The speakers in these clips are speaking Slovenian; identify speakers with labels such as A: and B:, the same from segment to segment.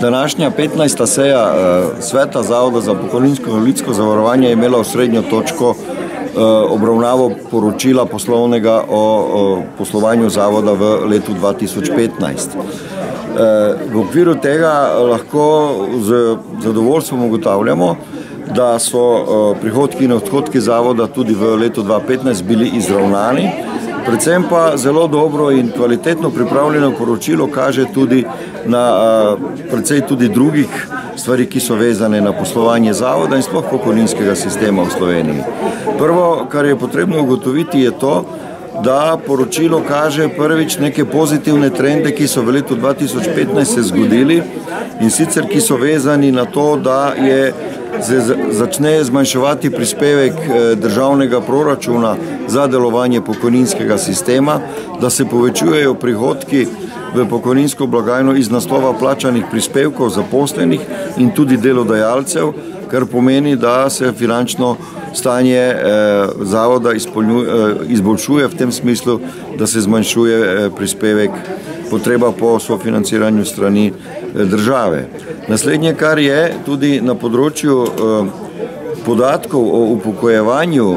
A: Današnja 15. seja Sveta Zavoda za pokojninsko in invalidsko zavarovanje je imela osrednjo točko obravnavo poročila poslovnega o poslovanju zavoda v letu 2015. V okviru tega lahko z zadovoljstvom ugotavljamo, da so prihodki in odhodki zavoda tudi v letu 2015 bili izravnani. Predvsem pa zelo dobro in kvalitetno pripravljeno poročilo kaže tudi na precej tudi drugih stvari, ki so vezane na poslovanje zavoda in sploh pokojninskega sistema v Sloveniji. Prvo, kar je potrebno ugotoviti, je to, da poročilo kaže prvič neke pozitivne trende, ki so v letu 2015 se zgodili in sicer ki so vezani na to, da začne zmanjševati prispevek državnega proračuna za delovanje pokojninskega sistema, da se povečujejo prihodki v pokojninsko blagajno iz naslova plačanih prispevkov zaposlenih in tudi delodajalcev, kar pomeni, da se finančno stanje zavoda izboljšuje v tem smislu, da se zmanjšuje prispevek, potreba po sofinanciranju strani države. Naslednje, kar je tudi na področju podatkov o upokojevanju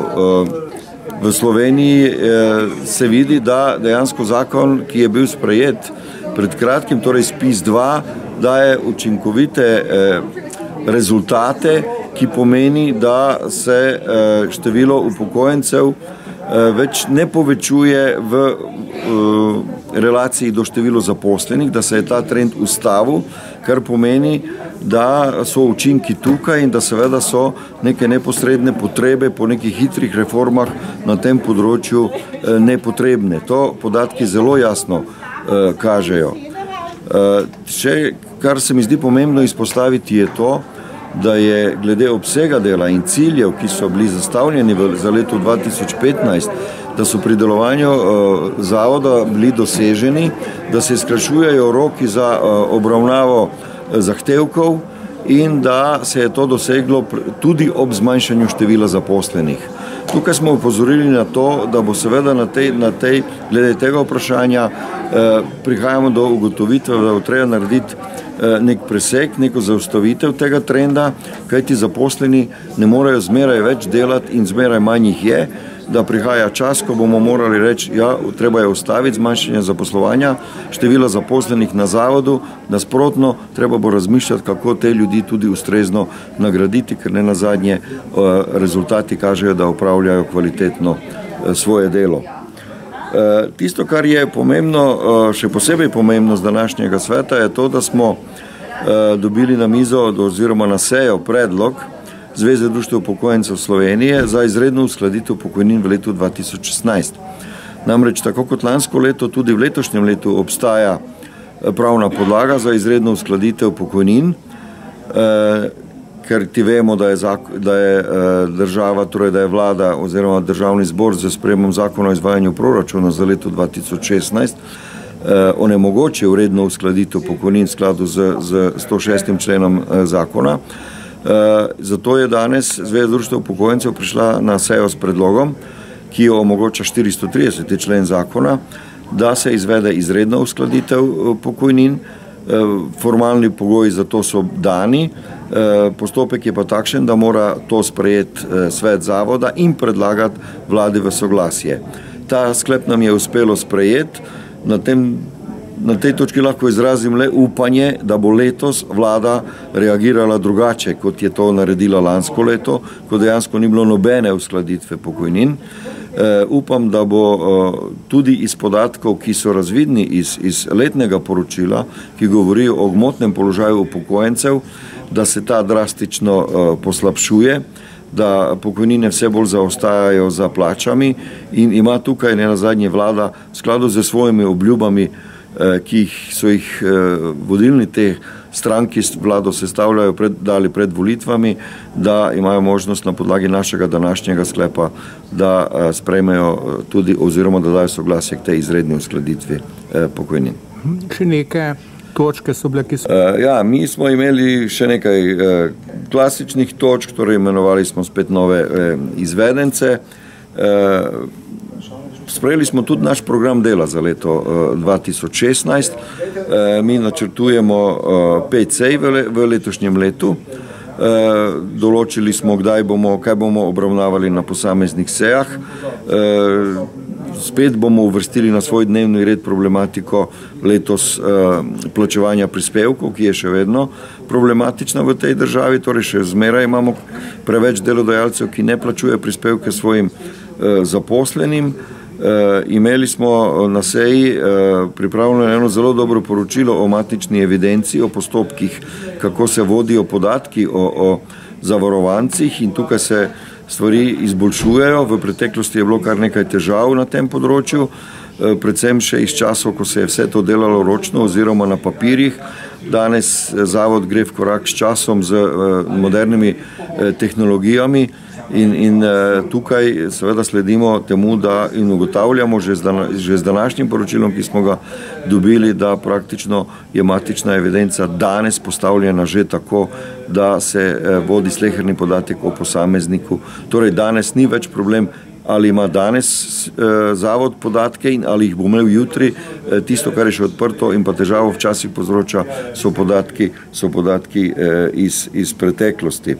A: v Sloveniji, se vidi, da dejansko zakon, ki je bil sprejet pred kratkim, torej ZPIZ-2, daje učinkovite rezultate, ki pomeni, da se število upokojencev več ne povečuje v relaciji do število zaposlenih, da se je ta trend ustavil, kar pomeni, da so učinki tukaj in da seveda so neke neposredne potrebe po nekih hitrih reformah na tem področju nepotrebne. To podatki zelo jasno kažejo. Še, kar se mi zdi pomembno izpostaviti, je to, da je glede obsega dela in ciljev, ki so bili zastavljeni za leto 2015, da so pri delovanju zavoda bili doseženi, da se skrajšujejo roki za obravnavo zahtevkov in da se je to doseglo tudi ob zmanjšanju števila zaposlenih. Tukaj smo upozorili na to, da bo seveda glede tega vprašanja prihajamo do ugotovitve, da bo treba narediti nek presek, neko zaustavitev tega trenda, kajti zaposleni ne morejo zmeraj več delati in zmeraj manj jih je, da prihaja čas, ko bomo morali reči, ja, treba je ustaviti zmanjšanje zaposlovanja, števila zaposlenih na zavodu, nasprotno, treba bo razmišljati, kako te ljudi tudi ustrezno nagraditi, ker ne nazadnje rezultati kažejo, da opravljajo kvalitetno svoje delo. Tisto, kar je pomembno, še posebej pomembno z današnjega sveta, je to, da smo dobili na mizo oziroma na sejo predlog Zveze društev upokojencev Slovenije za izredno uskladitev pokojnin v letu 2016. Namreč tako kot lansko leto, tudi v letošnjem letu obstaja pravna podlaga za izredno uskladitev pokojnin, ker ti vemo, da je država, torej da je vlada oziroma državni zbor z sprejemom zakona o izvajanju proračuna za leto 2016 onemogočil redno uskladitev pokojnin v skladu z 106. členom zakona. Zato je danes Zveza društev upokojencev prišla na sejo s predlogom, ki jo omogoča 430. člen zakona, da se izvede izredna uskladitev pokojnin. Formalni pogoji za to so dani, postopek je pa takšen, da mora to sprejeti svet zavoda in predlagati vladi v soglasje. Ta sklep nam je uspelo sprejeti. Na tej točki lahko izrazim le upanje, da bo letos vlada reagirala drugače, kot je to naredila lansko leto, ko dejansko ni bilo nobene uskladitve pokojnin. Upam, da bo tudi iz podatkov, ki so razvidni iz letnega poročila, ki govorijo o gmotnem položaju upokojencev, da se ta drastično poslabšuje, da pokojnine vse bolj zaostajajo za plačami in ima tukaj nenazadnje vlada v skladu z svojimi obljubami, ki so jih vodilni te stranki vlado sestavljajo dali pred volitvami, da imajo možnost na podlagi našega današnjega sklepa, da sprejmejo tudi oziroma da dajo soglasje k tej izredni uskladitvi pokojnin.
B: Še neke točke so bile, ki so...
A: Ja, mi smo imeli še nekaj klasičnih točk, torej imenovali smo spet nove izvedence. Sprejeli smo tudi naš program dela za leto 2016. Mi načrtujemo 5 sej v letošnjem letu. Določili smo, kaj bomo obravnavali na posameznih sejah. Spet bomo uvrstili na svoj dnevni red problematiko letos plačevanja prispevkov, ki je še vedno problematična v tej državi, torej še zmeraj imamo preveč delodajalcev, ki ne plačuje prispevke svojim zaposlenim. Imeli smo na seji pripravljeno eno zelo dobro poročilo o matični evidenci, o postopkih, kako se vodijo podatki o zavarovancih in tukaj se stvari izboljšujejo. V preteklosti je bilo kar nekaj težav na tem področju, predvsem še iz časov, ko se je vse to delalo ročno oziroma na papirjih. Danes zavod gre v korak s časom z modernimi tehnologijami in tukaj seveda sledimo temu, da in ugotavljamo že z današnjim poročilom, ki smo ga dobili, da praktično je matična evidenca danes postavljena že tako, da se vodi sleherni podatek o posamezniku. Torej danes ni več problem, ali ima danes zavod podatke in ali jih bo imel jutri. Tisto, kar je še odprto in pa težavo včasih povzroča, so podatki iz preteklosti.